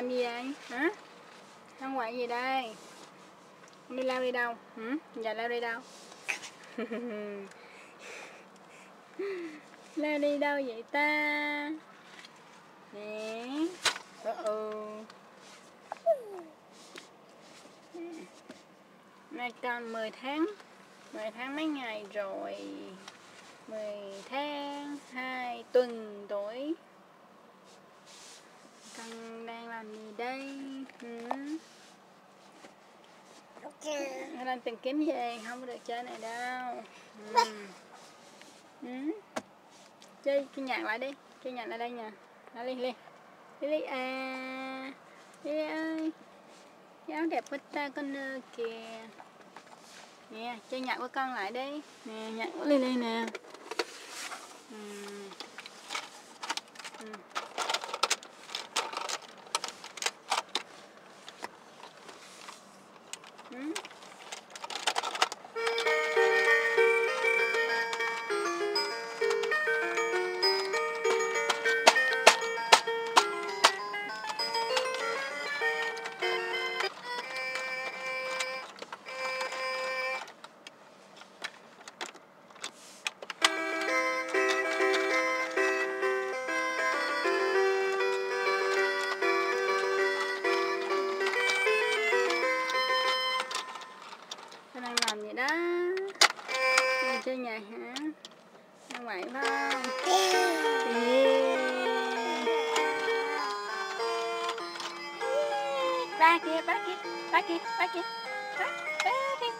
làm gì vậy? Hả? Ông ngoại gì đây? Ông đi lao đi đâu? Dạ lao đi đâu? Lao đi đâu vậy ta? Nè. Nay con 10 tháng mấy ngày rồi? 10 tháng 2 tuần tuổi. Con đang làm gì đây? Con đang tìm kiếm gì? Không có được chơi này đâu. Chơi cái nhạc lại đi. Chơi nhạc lại đây nè. Nói Lily. Lily à. Lily ơi. Cái áo đẹp của ta con ơi kìa. Nè, chơi nhạc của con lại đi. Nè, nhạc của Lily nè. Con đang làm gì đó? Con chơi nhạc hả? Đang vậy phải không? Ba kìa, ba kìa, ba kìa, ba kìa, ba kìa.